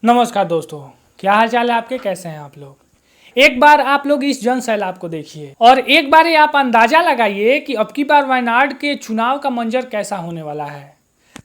नमस्कार दोस्तों, क्या हाल चाल है आपके। कैसे हैं आप लोग। एक बार आप लोग इस जन सैलाब को देखिए और एक बार ये आप अंदाजा लगाइए कि अब की बार वायनाड के चुनाव का मंजर कैसा होने वाला है।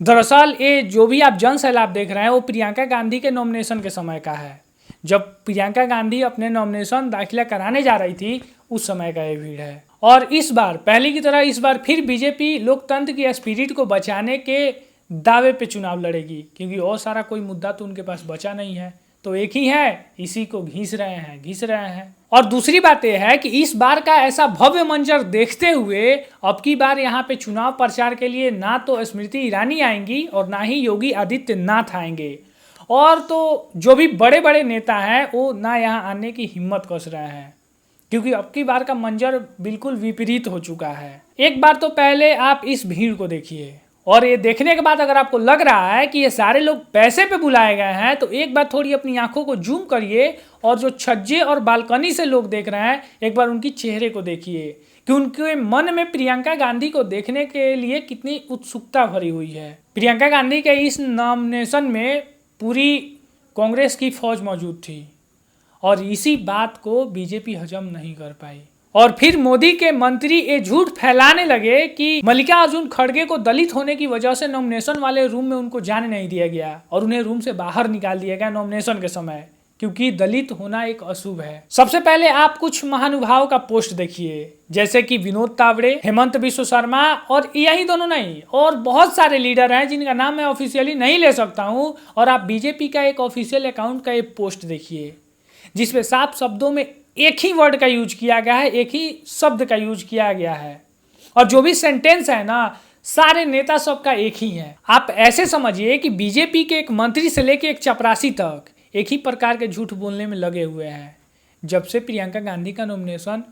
दरअसल ये जो भी आप जन सैलाब देख रहे हैं वो प्रियंका गांधी के नॉमिनेशन के समय का है। जब प्रियंका गांधी अपने नॉमिनेशन दाखिला कराने जा रही थी उस समय का ये भीड़ है। और इस बार पहले की तरह इस बार फिर बीजेपी लोकतंत्र की स्पिरिट को बचाने के दावे पे चुनाव लड़ेगी, क्योंकि और सारा कोई मुद्दा तो उनके पास बचा नहीं है। तो एक ही है, इसी को घिस रहे हैं। और दूसरी बात यह है कि इस बार का ऐसा भव्य मंजर देखते हुए अब की बार यहाँ पे चुनाव प्रचार के लिए ना तो स्मृति ईरानी आएंगी और ना ही योगी आदित्यनाथ आएंगे। और तो जो भी बड़े बड़े नेता हैं वो ना यहाँ आने की हिम्मत कस रहे हैं, क्योंकि अब की बार का मंजर बिल्कुल विपरीत हो चुका है। एक बार तो पहले आप इस भीड़ को देखिए और ये देखने के बाद अगर आपको लग रहा है कि ये सारे लोग पैसे पे बुलाए गए हैं तो एक बार थोड़ी अपनी आंखों को जूम करिए और जो छज्जे और बालकनी से लोग देख रहे हैं एक बार उनकी चेहरे को देखिए कि उनके मन में प्रियंका गांधी को देखने के लिए कितनी उत्सुकता भरी हुई है। प्रियंका गांधी के इस नॉमिनेशन में पूरी कांग्रेस की फौज मौजूद थी और इसी बात को बीजेपी हजम नहीं कर पाई। और फिर मोदी के मंत्री ये झूठ फैलाने लगे कि मल्लिकार्जुन खड़गे को दलित होने की वजह से नॉमिनेशन वाले रूम में उनको जाने नहीं दिया गया और उन्हें रूम से बाहर निकाल दिया गया नॉमिनेशन के समय, क्योंकि दलित होना एक अशुभ है। सबसे पहले आप कुछ महानुभाव का पोस्ट देखिए, जैसे कि विनोद तावड़े, हेमंत बिश्व शर्मा, और यही दोनों नहीं और बहुत सारे लीडर हैं जिनका नाम मैं ऑफिशियली नहीं ले सकता हूँ। और आप बीजेपी का एक ऑफिशियल अकाउंट का एक पोस्ट देखिए जिसमें साफ शब्दों में एक ही वर्ड का यूज किया गया है, एक ही शब्द का यूज किया गया है और जो भी सेंटेंस है ना सारे नेता सबका एक ही है। आप ऐसे समझिए कि बीजेपी के एक मंत्री से लेकर एक चपरासी तक एक ही प्रकार के झूठ बोलने में लगे हुए हैं जब से प्रियंका गांधी का नॉमिनेशन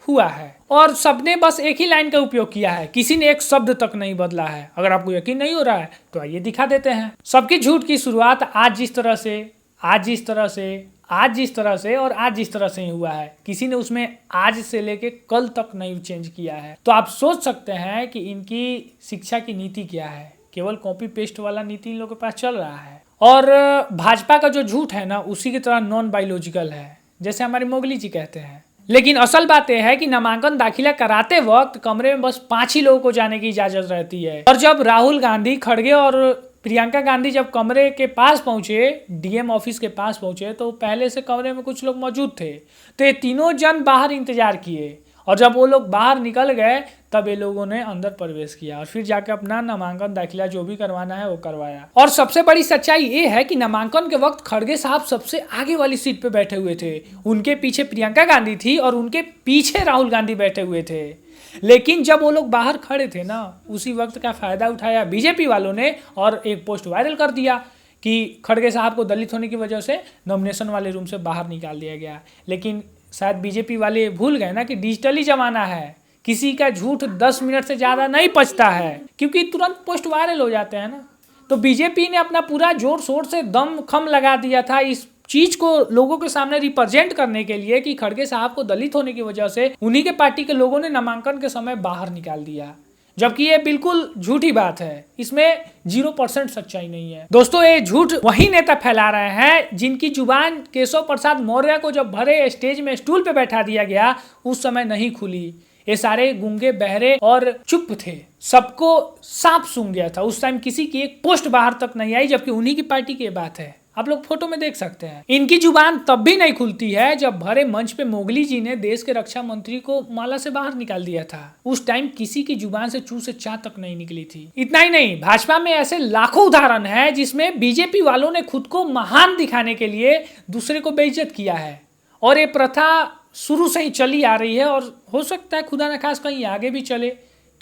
हुआ है। और सबने बस एक ही लाइन का उपयोग किया है, किसी ने एक शब्द तक नहीं बदला है। अगर आपको यकीन नहीं हो रहा है तो आइए दिखा देते हैं। सबकी झूठ की शुरुआत आज जिस तरह से, आज जिस तरह से और आज जिस तरह से ही हुआ है, किसी ने उसमें आज से लेके कल तक नहीं चेंज किया है। तो आप सोच सकते हैं कि इनकी शिक्षा की नीति क्या है। केवल कॉपी पेस्ट वाला नीति इन लोगों के पास चल रहा है। और भाजपा का जो झूठ है ना उसी की तरह नॉन बायोलॉजिकल है, जैसे हमारे मोगली जी कहते हैं। लेकिन असल बात यह है कि नामांकन दाखिला कराते वक्त कमरे में बस 5 ही लोगों को जाने की इजाजत रहती है। और जब राहुल गांधी, खड़गे और प्रियंका गांधी जब कमरे के पास पहुंचे, डीएम ऑफिस के पास पहुंचे, तो पहले से कमरे में कुछ लोग मौजूद थे। तो ये तीनों जन बाहर इंतजार किए और जब वो लोग बाहर निकल गए तब ये लोगों ने अंदर प्रवेश किया और फिर जाकर अपना नामांकन दाखिला जो भी करवाना है वो करवाया। और सबसे बड़ी सच्चाई ये है कि नामांकन के वक्त खड़गे साहब सबसे आगे वाली सीट पे बैठे हुए थे, उनके पीछे प्रियंका गांधी थी और उनके पीछे राहुल गांधी बैठे हुए थे। लेकिन जब वो लोग बाहर खड़े थे ना उसी वक्त का फायदा उठाया बीजेपी वालों ने और एक पोस्ट वायरल कर दिया कि खड़गे साहब को दलित होने की वजह से नॉमिनेशन वाले रूम से बाहर निकाल दिया गया। लेकिन शायद बीजेपी वाले भूल गए ना कि डिजिटली जमाना है, किसी का झूठ 10 मिनट से ज़्यादा नहीं पचता है, क्योंकि तुरंत पोस्ट वायरल हो जाते हैं ना। तो बीजेपी ने अपना पूरा जोर शोर से दम खम लगा दिया था इस चीज को लोगों के सामने रिप्रेजेंट करने के लिए कि खड़गे साहब को दलित होने की वजह से उन्हीं के पार्टी के लोगों ने नामांकन के समय बाहर निकाल दिया, जबकि ये बिल्कुल झूठी बात है। इसमें 0% सच्चाई नहीं है। दोस्तों ये झूठ वही नेता फैला रहे हैं जिनकी जुबान केशव प्रसाद मौर्य को जब भरे स्टेज में स्टूल पे बैठा दिया गया उस समय नहीं खुली। ये सारे गूंगे, बहरे और चुप थे, सबको साफ सूंघ गया था। उस टाइम किसी की एक पोस्ट बाहर तक नहीं आई, जबकि उन्हीं की पार्टी की बात है। आप लोग फोटो में देख सकते हैं। इनकी जुबान तब भी नहीं खुलती है जब भरे मंच पे मोगली जी ने देश के रक्षा मंत्री को माला से बाहर निकाल दिया था। उस टाइम किसी की जुबान से चू से चा तक नहीं निकली थी। इतना ही नहीं, भाजपा में ऐसे लाखों उदाहरण है जिसमें बीजेपी वालों ने खुद को महान दिखाने के लिए दूसरे को बेइज्जत किया है। और ये प्रथा शुरू से ही चली आ रही है और हो सकता है खुदा न खास कहीं आगे भी चले,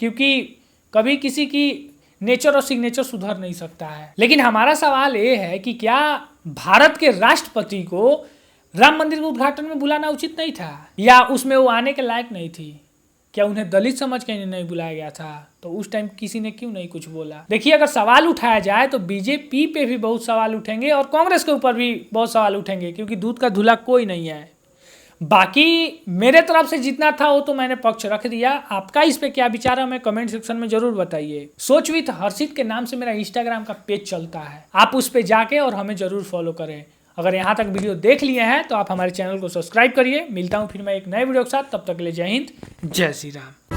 क्योंकि कभी किसी की नेचर और सिग्नेचर सुधर नहीं सकता है। लेकिन हमारा सवाल ये है कि क्या भारत के राष्ट्रपति को राम मंदिर के उद्घाटन में बुलाना उचित नहीं था, या उसमें वो आने के लायक नहीं थी? क्या उन्हें दलित समझ के नहीं बुलाया गया था? तो उस टाइम किसी ने क्यों नहीं कुछ बोला? देखिए, अगर सवाल उठाया जाए तो बीजेपी पे भी बहुत सवाल उठेंगे और कांग्रेस के ऊपर भी बहुत सवाल उठेंगे, क्योंकि दूध का धुला कोई नहीं है। बाकी मेरे तरफ से जितना था वो तो मैंने पक्ष रख दिया। आपका इस पे क्या विचार है हमें कमेंट सेक्शन में जरूर बताइए। सोच विद हर्षित के नाम से मेरा इंस्टाग्राम का पेज चलता है, आप उस पे जाके और हमें जरूर फॉलो करें। अगर यहाँ तक वीडियो देख लिए हैं तो आप हमारे चैनल को सब्सक्राइब करिए। मिलता हूँ फिर मैं एक नए वीडियो के साथ, तब तक के लिए जय हिंद, जय श्री राम।